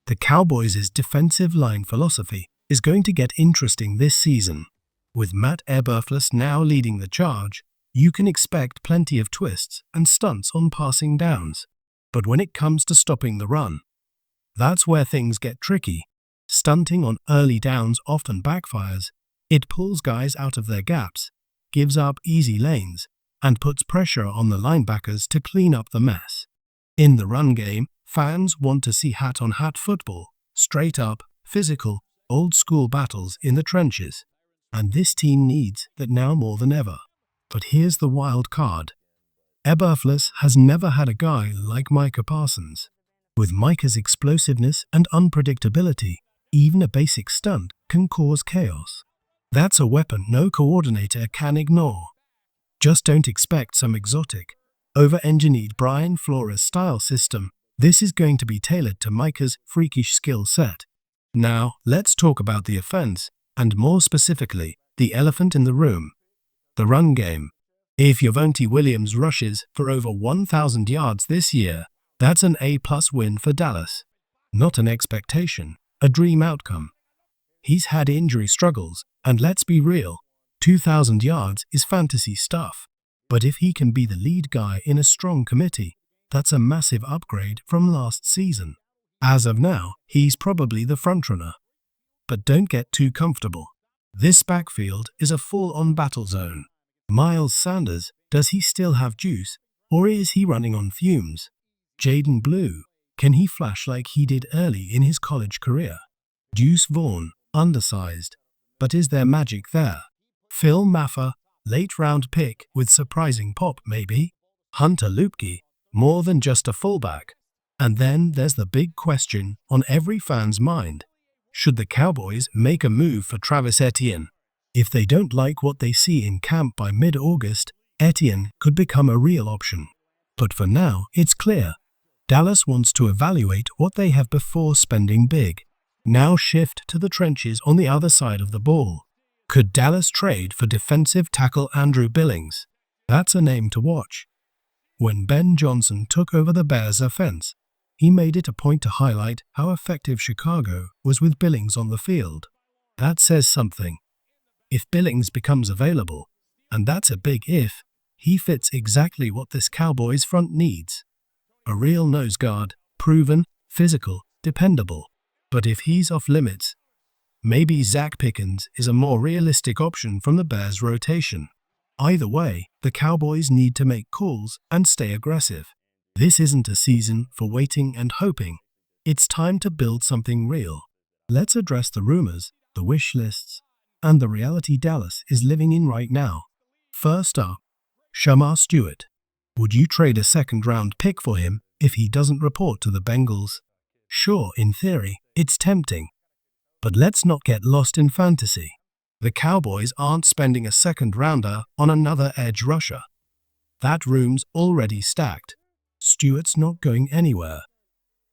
The Cowboys' defensive line philosophy is going to get interesting this season. With Matt Eberflus now leading the charge, you can expect plenty of twists and stunts on passing downs. But when it comes to stopping the run, that's where things get tricky. Stunting on early downs often backfires. It pulls guys out of their gaps, gives up easy lanes, and puts pressure on the linebackers to clean up the mess. In the run game, fans want to see hat-on-hat football, straight up, physical, old-school battles in the trenches. And this team needs that now more than ever. But here's the wild card. Eberflus has never had a guy like Micah Parsons. With Micah's explosiveness and unpredictability, even a basic stunt can cause chaos. That's a weapon no coordinator can ignore. Just don't expect some exotic, over-engineered Brian Flores-style system. This is going to be tailored to Micah's freakish skill set. Now, let's talk about the offense, and more specifically, the elephant in the room, the run game. If Javonte Williams rushes for over 1,000 yards this year, that's an A-plus win for Dallas. Not an expectation, a dream outcome. He's had injury struggles, and let's be real, 2,000 yards is fantasy stuff. But if he can be the lead guy in a strong committee, that's a massive upgrade from last season. As of now, he's probably the frontrunner. But don't get too comfortable. This backfield is a full-on battle zone. Miles Sanders, does he still have juice, or is he running on fumes? Jaden Blue, can he flash like he did early in his college career? Deuce Vaughn, undersized, but is there magic there? Phil Maffer, late-round pick with surprising pop maybe? Hunter Luepke, more than just a fullback. And then there's the big question on every fan's mind. Should the Cowboys make a move for Travis Etienne? If they don't like what they see in camp by mid-August, Etienne could become a real option. But for now, it's clear. Dallas wants to evaluate what they have before spending big. Now shift to the trenches on the other side of the ball. Could Dallas trade for defensive tackle Andrew Billings? That's a name to watch. When Ben Johnson took over the Bears' offense, he made it a point to highlight how effective Chicago was with Billings on the field. That says something. If Billings becomes available, and that's a big if, he fits exactly what this Cowboys front needs. A real nose guard, proven, physical, dependable. But if he's off limits, maybe Zach Pickens is a more realistic option from the Bears' rotation. Either way, the Cowboys need to make calls and stay aggressive. This isn't a season for waiting and hoping. It's time to build something real. Let's address the rumors, the wish lists, and the reality Dallas is living in right now. First up, Shemar Stewart. Would you trade a second-round pick for him if he doesn't report to the Bengals? Sure, in theory, it's tempting. But let's not get lost in fantasy. The Cowboys aren't spending a second-rounder on another edge rusher. That room's already stacked. Stewart's not going anywhere.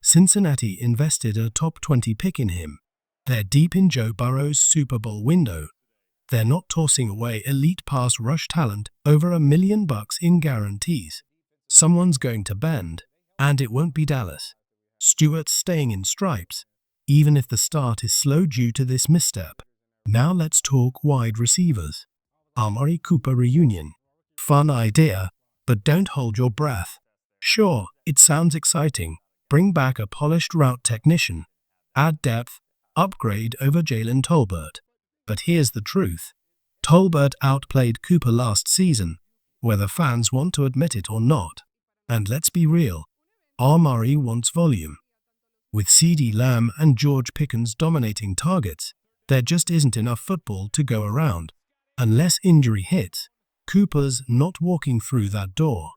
Cincinnati invested a top 20 pick in him. They're deep in Joe Burrow's Super Bowl window. They're not tossing away elite pass rush talent over $1 million in guarantees. Someone's going to bend, and it won't be Dallas. Stewart's staying in stripes, even if the start is slow due to this misstep. Now let's talk wide receivers. Amari Cooper reunion. Fun idea, but don't hold your breath. Sure, it sounds exciting. Bring back a polished route technician. Add depth. Upgrade over Jalen Tolbert. But here's the truth. Tolbert outplayed Cooper last season, whether fans want to admit it or not. And let's be real, Amari wants volume. With CeeDee Lamb and George Pickens dominating targets, there just isn't enough football to go around. Unless injury hits, Cooper's not walking through that door.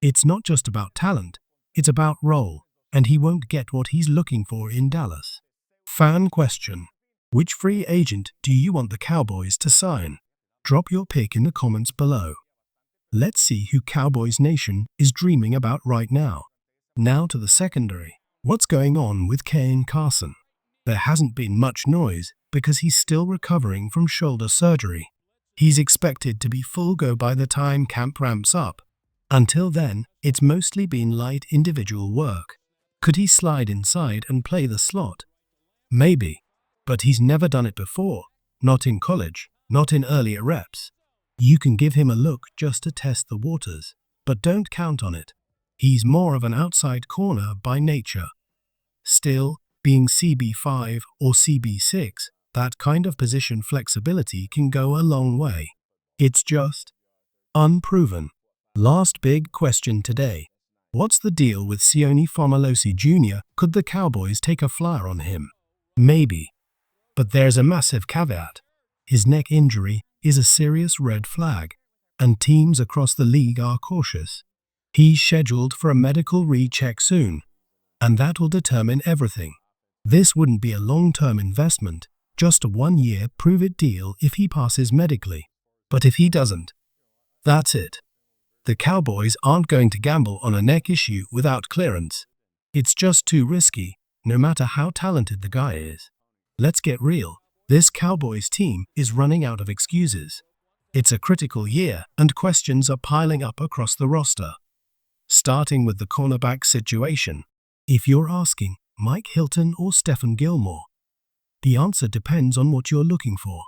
It's not just about talent, it's about role, and he won't get what he's looking for in Dallas. Fan question. Which free agent do you want the Cowboys to sign? Drop your pick in the comments below. Let's see who Cowboys Nation is dreaming about right now. Now to the secondary. What's going on with Kane Carson? There hasn't been much noise because he's still recovering from shoulder surgery. He's expected to be full go by the time camp ramps up. Until then, it's mostly been light individual work. Could he slide inside and play the slot? Maybe. But he's never done it before. Not in college, not in earlier reps. You can give him a look just to test the waters, but don't count on it. He's more of an outside corner by nature. Still, being CB5 or CB6, that kind of position flexibility can go a long way. It's just unproven. Last big question today. What's the deal with Sione Fomalosi Jr.? Could the Cowboys take a flyer on him? Maybe. But there's a massive caveat. His neck injury is a serious red flag, and teams across the league are cautious. He's scheduled for a medical recheck soon, and that'll determine everything. This wouldn't be a long-term investment, just a one-year prove-it deal if he passes medically. But if he doesn't, that's it. The Cowboys aren't going to gamble on a neck issue without clearance. It's just too risky, no matter how talented the guy is. Let's get real. This Cowboys team is running out of excuses. It's a critical year, and questions are piling up across the roster. Starting with the cornerback situation. If you're asking, Mike Hilton or Stephon Gilmore? The answer depends on what you're looking for.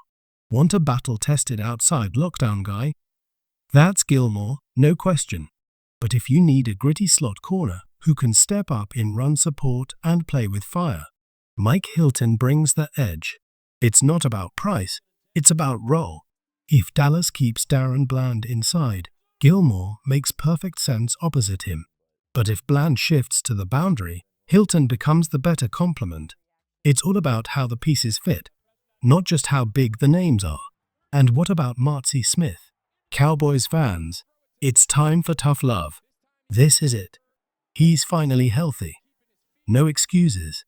Want a battle-tested outside lockdown guy? That's Gilmore, no question. But if you need a gritty slot corner who can step up in run support and play with fire, Mike Hilton brings the edge. It's not about price, it's about role. If Dallas keeps Darren Bland inside, Gilmore makes perfect sense opposite him. But if Bland shifts to the boundary, Hilton becomes the better complement. It's all about how the pieces fit, not just how big the names are. And what about Marcy Smith? Cowboys fans, it's time for tough love. This is it. He's finally healthy. No excuses.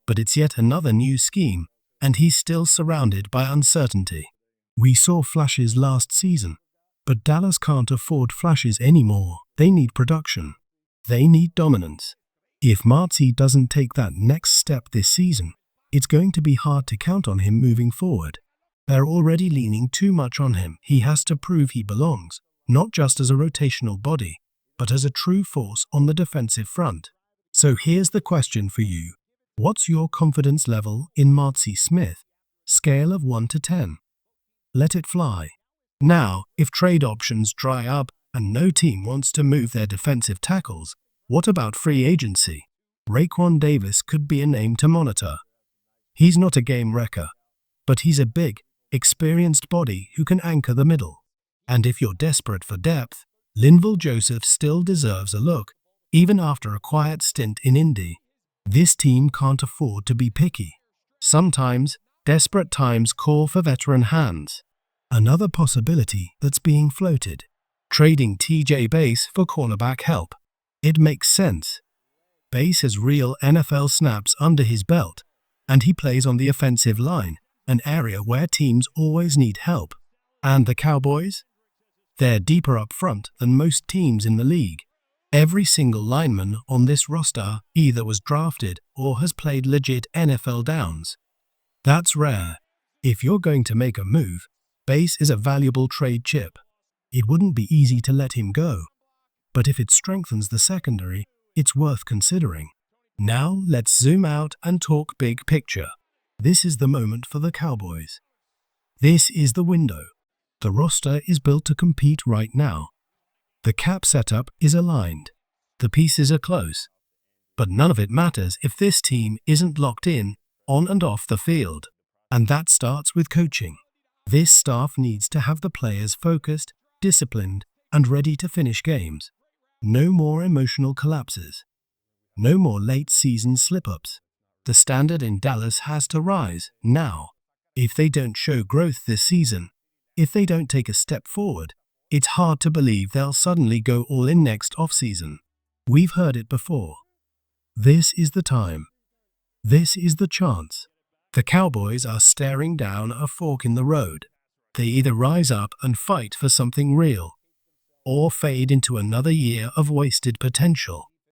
But it's yet another new scheme, and he's still surrounded by uncertainty. We saw flashes last season, but Dallas can't afford flashes anymore. They need production. They need dominance. If Marcy doesn't take that next step this season, it's going to be hard to count on him moving forward. They're already leaning too much on him. He has to prove he belongs, not just as a rotational body, but as a true force on the defensive front. So here's the question for you. What's your confidence level in Marcy Smith? Scale of 1 to 10. Let it fly. Now, if trade options dry up and no team wants to move their defensive tackles, what about free agency? Raekwon Davis could be a name to monitor. He's not a game wrecker, but he's a big, experienced body who can anchor the middle. And if you're desperate for depth, Linval Joseph still deserves a look, even after a quiet stint in Indy. This team can't afford to be picky. Sometimes, desperate times call for veteran hands. Another possibility that's being floated: trading TJ Bass for cornerback help. It makes sense. Bass has real NFL snaps under his belt, and he plays on the offensive line, an area where teams always need help. And the Cowboys? They're deeper up front than most teams in the league. Every single lineman on this roster either was drafted or has played legit NFL downs. That's rare. If you're going to make a move, Bass is a valuable trade chip. It wouldn't be easy to let him go. But if it strengthens the secondary, it's worth considering. Now let's zoom out and talk big picture. This is the moment for the Cowboys. This is the window. The roster is built to compete right now. The cap setup is aligned. The pieces are close. But none of it matters if this team isn't locked in, on and off the field. And that starts with coaching. This staff needs to have the players focused, disciplined, and ready to finish games. No more emotional collapses. No more late-season slip-ups. The standard in Dallas has to rise, now. If they don't show growth this season, if they don't take a step forward, it's hard to believe they'll suddenly go all in next offseason. We've heard it before. This is the time. This is the chance. The Cowboys are staring down a fork in the road. They either rise up and fight for something real, or fade into another year of wasted potential.